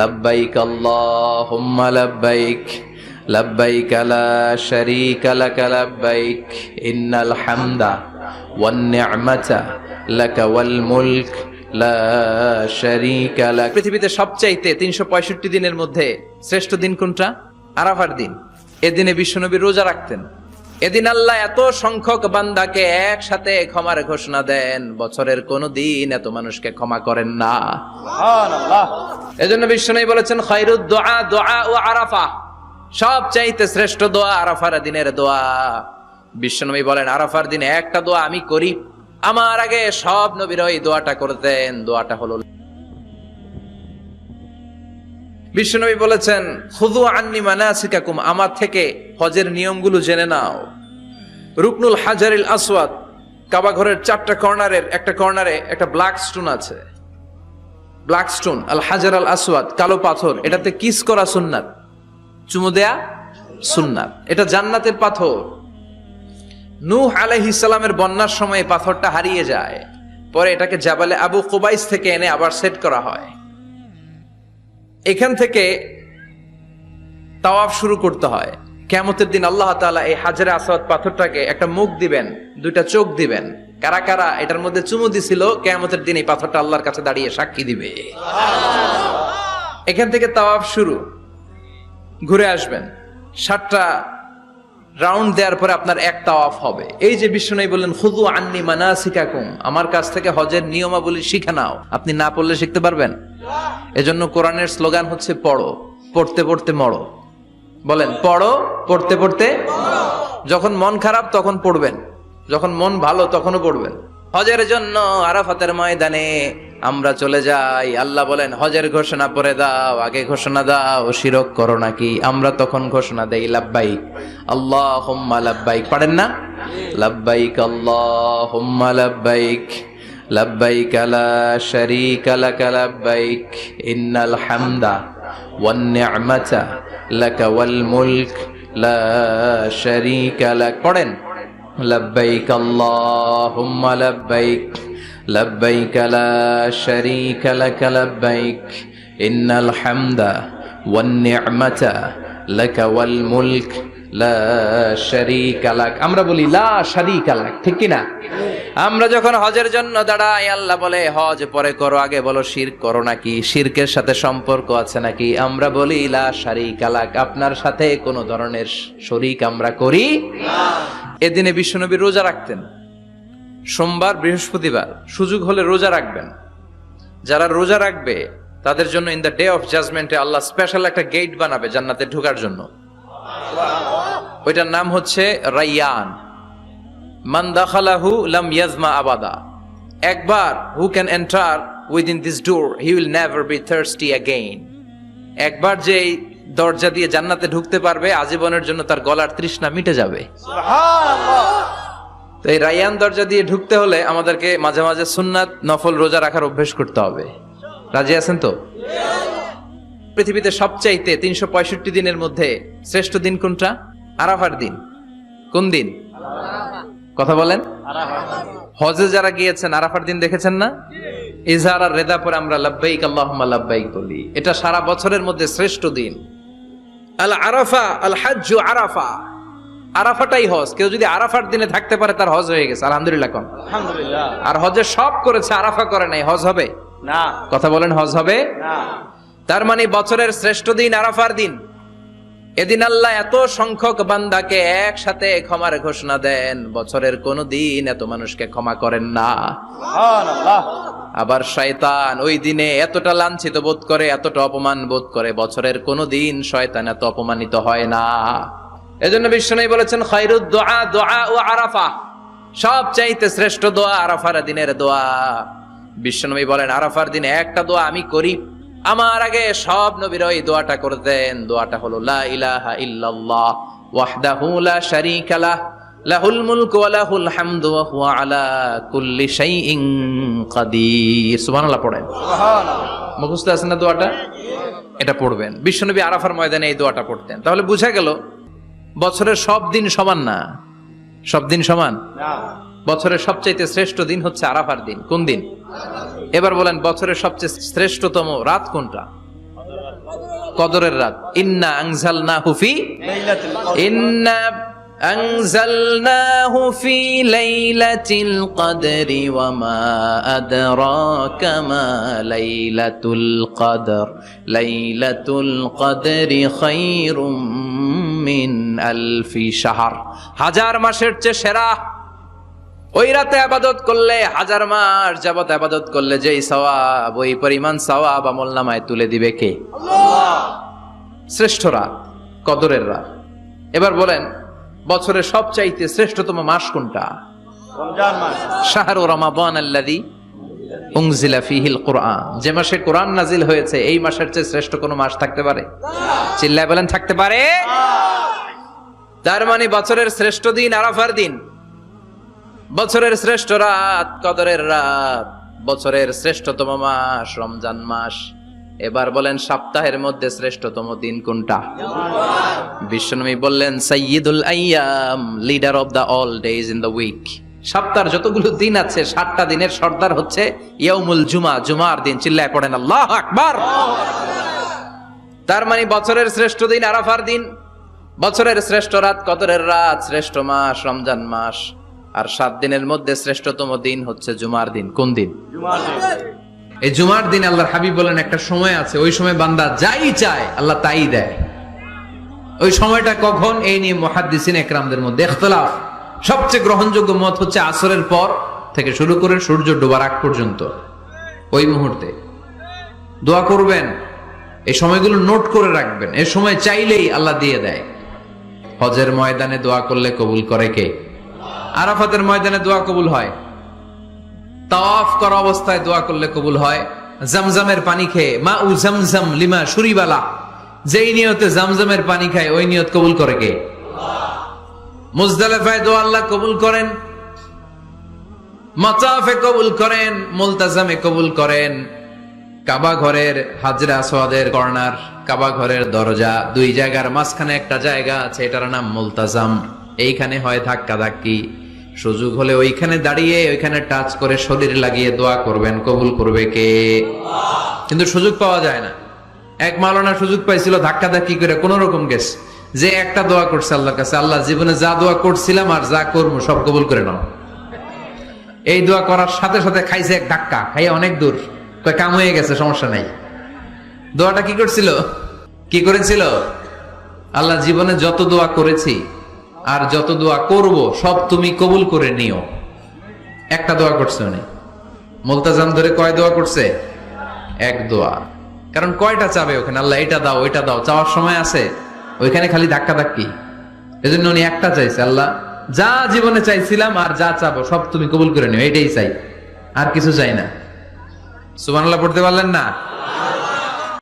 লব্বাইক আল্লাহুম্মা লব্বাইক লব্বাইক লা শারীকা লাক লব্বাইক ইন্নাল হামদা ওয়ান নি'মাতা লাকা ওয়াল মুলক লা শারীকা লাক। পৃথিবীতে সবচাইতে 365 দিনের মধ্যে শ্রেষ্ঠ দিন কোনটা? আরাফার দিন। এদিনে বিশ্বনবী রোজা রাখতেন। এদিন আল্লাহ এত সংখ্যক বান্দাকে একসাথে ক্ষমার ঘোষণা দেন, বছরের কোন দিন এত মানুষকে ক্ষমা করেন না। সুবহানাল্লাহ। এজন্য বিশ্বনবী বলেছেন খায়রুদ দুআ দুআ ও আরাফা, সবচাইতে শ্রেষ্ঠ দোয়া আরাফার দিনের দোয়া। বিশ্বনবী বলেন আরাফার দিনে একটা দোয়া আমি করি, আমার আগে সব নবীরা এই দোয়াটা করতেন। দোয়াটা হলো, বিশ্বনবী বলেছেন খুযু আন্নি মানাসিকাকুম, আমার থেকে হজের নিয়মগুলো জেনে নাও। রুকনুল হাজারিল আসওয়াদ, কাবা ঘরের 4টা কর্নারের একটা কর্নারে একটা ব্ল্যাক স্টোন আছে। ব্ল্যাক স্টোন আল হাজার আল আসওয়াদ, কালো পাথর, এটাতে কিস করা সুন্নাত, চুমু দেয়া সুন্নাত। এটা জান্নাতের পাথর। নূহ আলাইহিস সালামের বন্যার সময় পাথরটা হারিয়ে যায়, পরে এটাকে জাবালে আবু কুবাইস থেকে এনে আবার সেট করা হয়। এখান থেকে তাওয়াফ শুরু করতে হয়। কিয়ামতের দিন আল্লাহ তাআলা এই হাজারে আসওয়াদ পাথরটাকে একটা মুখ দিবেন, 2টা চোখ দিবেন। কারা কারা এটার মধ্যে চুমু দিছিল কিয়ামতের দিন এই পাথরটা আল্লাহর কাছে দাঁড়িয়ে সাক্ষী দিবে। এখান থেকে তাওয়াফ শুরু। ঘুরে আসবেন, 7টা রাউন্ড দেওয়ার পরে আপনার এক তাওয়াফ হবে। এই যে বিশ্বনবী বললেন খুযু আন্নি মানাসিকাকুম, আমার কাছ থেকে হজের নিয়মাবলী শিখে নাও। আপনি না পড়লে শিখতে পারবেন? এজন্য কোরআনের স্লোগান হচ্ছে পড়ো, পড়তে পড়তে মরো। বলেন পড়ো, পড়তে পড়তে। যখন মন খারাপ তখন পড়বেন, যখন মন ভালো তখনও পড়বেন। হজের জন্য আরাফাতের ময়দানে আমরা চলে যাই। আল্লাহ বলেন হজের ঘোষণা পরে দাও, আগে ঘোষণা দাও শিরক করো নাকি। আমরা তখন ঘোষণা দেই লাব্বাইক আল্লাহুম্মা লাব্বাইক। পারেন না? লাব্বাইক আল্লাহুম্মা লাব্বাইক লব্বাইক লা শারীকা লাক লব্বাইক ইন্নাল হামদা ওয়ান নি'মাতা লাকা ওয়াল মুলক লা শারীকা লাক। পড়েন লব্বাইক আল্লাহুম্মা লব্বাইক লব্বাইক লা শারীকা লাক লব্বাইক ইন্নাল হামদা ওয়ান নি'মাতা লাকা ওয়াল মুলক লা শারীকা লাক। আমরা বলি লা শারীকা লাক, ঠিক কি না? আমরা যখন হজের জন্য দাঁড়াই, আল্লাহ বলে হজ পরে করো, আগে বলো শিরক করো নাকি, শিরকের সাথে সম্পর্ক আছে নাকি। আমরা বলি লা শারীকা লাক, আপনার সাথে কোনো ধরনের শরীক আমরা করি না। এদিনে বিশ্বনবী রোজা রাখতেন। সোমবার, বৃহস্পতিবার সুযোগ হলে রোজা রাখবেন। যারা রোজা রাখবে তাদের জন্য ইন দ্য ডে অফ জাজমেন্টে আল্লাহ স্পেশাল একটা গেট বানাবে জান্নাতে ঢোকার জন্য। ওইটার নাম হচ্ছে রাইয়ান। মান দাখালাহু লাম ইয়াজমা আবাদা। একবার who can enter within this door he will never be thirsty again. একবার যে দরজা দিয়ে জান্নাতে ঢুকতে পারবে আজীবনের জন্য তার গলার তৃষ্ণা মিটে যাবে। সুবহানাল্লাহ। তো এই রাইয়ান দরজা দিয়ে ঢুকতে হলে আমাদেরকে মাঝে মাঝে সুন্নাত নফল রোজা রাখার অভ্যেস করতে হবে। রাজি আছেন তো? পৃথিবীতে সবচাইতে 365 দিনের মধ্যে শ্রেষ্ঠ দিন কোনটা? আরাফার দিন। কোন দিন? কথা বলেন। হজে যারা গিয়েছেন আরাফার দিন দেখেছেন না? ইজহার আর রেদা পরে আমরা লাব্বাইক আল্লাহুম্মা লাব্বাইক বলি। এটা সারা বছরের মধ্যে শ্রেষ্ঠ দিন। আল আরাফা আল হাজ্জু আরাফা, আরাফাটাই হজ। কেউ যদি আরাফার দিনে থাকতে পারে তার হজ হয়ে গেছে। আলহামদুলিল্লাহ কোন? আলহামদুলিল্লাহ। আর হজে সব করেছে, আরাফা করে নাই, হজ হবে না। কথা বলেন, হজ হবে না। তার মানে বছরের শ্রেষ্ঠ দিন আরাফার দিন। এদিন আল্লাহ এত সংখ্যক বান্দাকে একসাথে ক্ষমার ঘোষণা দেন, বছরের কোন দিন এত মানুষকে ক্ষমা করেন না। সুবহানাল্লাহ। আবার শয়তান ওই দিনে এতটা লাঞ্ছিত বোধ করে, এতটা অপমান বোধ করে, বছরের কোন দিন শয়তান এত অপমানিত হয় না। এজন্য বিশ্বনবী বলেছেন খায়রুদ দুআ দুআ ও আরাফা, সবচাইতে শ্রেষ্ঠ দোয়া আরাফার দিনের দোয়া। বিশ্বনবী বলেন আরাফার দিনে একটা দোয়া আমি করি, আমার আগে সব নবীরা এই দোয়াটা করতেন। দোয়াটা হলো লা ইলাহা ইল্লাল্লাহ ওয়াহদাহু লা শারীকা লাহ লাহুল মুলকু ওয়া লাহুল হামদু ওয়া হুয়া আলা কুল্লি শাইইন কাদির। সুবহানাল্লাহ পড়েন। সুবহানাল্লাহ। মুখস্থ আছে না দোয়াটা? এটা পড়বেন। বিশ্বনবী আরাফার ময়দানে এই দোয়াটা পড়তেন। তাহলে বোঝা গেল বছরের সব দিন সমান না। সব দিন সমান না। বছরের সবচাইতে শ্রেষ্ঠ দিন হচ্ছে আরাফার দিন। কোন দিন? এবার বলেন বছরের সবচেয়ে শ্রেষ্ঠতম রাত কোনটা? কদরের রাত। ইন্না আনজালনাহু ফি লাইলাতুল কদর। ইন্না আনজালনাহু ফি লাইলাতিল কদরি ওয়া মা আদরাকা মা লাইলাতুল কদর লাইলাতুল কদরি খায়রুম মিন আলফি শাহর। হাজার মাসের চেয়ে সেরা। ওই রাতে ইবাদত করলে হাজার মাস যাবত ইবাদত করলে যেই সওয়াব, ওই পরিমাণ সওয়াব আমলনামায় তুলে দিবে কে? আল্লাহ। শ্রেষ্ঠ রাত, কদরের রাত। এবার বলেন, বছরের সবচাইতে শ্রেষ্ঠতম মাস কোনটা? রমজান মাস। শাহরু রমাদান আল্লাযী উনজিলা ফীহিল কুরআন। যে মাসে কোরআন নাজিল হয়েছে, এই মাসের চেয়ে শ্রেষ্ঠ কোনো মাস থাকতে পারে? চিল্লায় বলেন, থাকতে পারে? তার মানে বছরের শ্রেষ্ঠ দিন আরাফার দিন, বছরের শ্রেষ্ঠ রাত কদরের রাত, বছরের শ্রেষ্ঠতম মাস রমজান মাস। এবার বলেন, সপ্তাহের মধ্যে শ্রেষ্ঠতম দিন কোনটা? বিশ্বনবী বললেন, সাইয়্যিদুল আইয়াম, leader of the all days in the week. সপ্তাহের যতগুলো দিন আছে, 7টা দিনের সর্দার হচ্ছে ইয়াউমুল জুমা, জুমার দিন। চিল্লায় পড়েন আল্লাহু আকবার। তার মানে বছরের শ্রেষ্ঠ দিন আরাফার দিন, বছরের শ্রেষ্ঠ রাত কদরের রাত, শ্রেষ্ঠ মাস রমজান মাস। আর 7 দিনের মধ্যে শ্রেষ্ঠতম দিন হচ্ছে জুমার দিন। কোন দিন? জুমার দিন। এই জুমার দিন আল্লাহর হাবিব বলেন, একটা সময় আছে, ওই সময় বান্দা যাই চায় আল্লাহ তাই দেয়। ওই সময়টা কখন? এই নিয়ে মুহাদ্দিসিন একরামদের মধ্যে ইখতিলাফ। সবচেয়ে গ্রহণযোগ্য মত হচ্ছে আসরের পর থেকে শুরু করে সূর্য ডোবার আগ পর্যন্ত। ওই মুহূর্তে দোয়া করবেন, এই সময়গুলো নোট করে রাখবেন। এই সময় চাইলেই আল্লাহ দিয়ে দেয়। হজের ময়দানে দোয়া করলে কবুল করে কে? আরাফাতের ময়দানে দোয়া কবুল হয়। তাওয়াফ করা অবস্থায় দোয়া করলে কবুল হয়। জামজামের পানি খেয়ে, মা উ জামজাম লিমা শুরিবালা, যেই নিয়তে জামজামের পানি খায় ওই নিয়ত কবুল করে কে? মুজদালিফায় দোয়া আল্লাহ কবুল করেন, মাতাফে কবুল করেন, মুলতাজামে কবুল করেন। কাবা ঘরের হাজরা আসওয়াদের কর্নার, কাবা ঘরের দরজা, দুই জায়গার মাঝখানে একটা জায়গা আছে, এটার নাম মুলতাজাম। এইখানে হয় ধাক্কা ধাক্কি। সুযোগ হলে ওইখানে দাঁড়িয়ে ওইখানে টাচ করে শরীর লাগিয়ে দোয়া করবেন, কবুল করবে কে? কিন্তু সুযোগ পাওয়া যায় না। এক মাওলানা সুযোগ পাইছিল, ধাক্কা ধাক্কি করে কোন রকম গেছে, যে একটা দোয়া করছে আল্লাহর কাছে, আল্লাহ জীবনে যা দোয়া করছিলাম আর যা করবো সব কবুল করে নাও। এই দোয়া করার সাথে সাথে খাইছে এক ধাক্কা, খাইয়ে অনেক দূর, কাম হয়ে গেছে, সমস্যা নাই। দোয়াটা কি করছিল? কি করেছিল? আল্লাহ জীবনে যত দোয়া করেছি আর যত দোয়া করব সব তুমি কবুল করে নিও। একটা দোয়া করছে উনি। মুলতাজাম ধরে কয় দোয়া করছে? এক দোয়া। কারণ কয়টা চাবে ওখানে? আল্লাহ এটা দাও ওইটা দাও, চাওয়ার সময় আছে? ওইখানে খালি ধাক্কা ধাক্কি। এজন্য উনি একটা চাইছে, আল্লাহ যা জীবনে চাইছিলাম আর যা চাবো সব তুমি কবুল করে নিও, এটাই চাই, আর কিছু চাই না। সুবহানাল্লাহ পড়তে পারলেন না?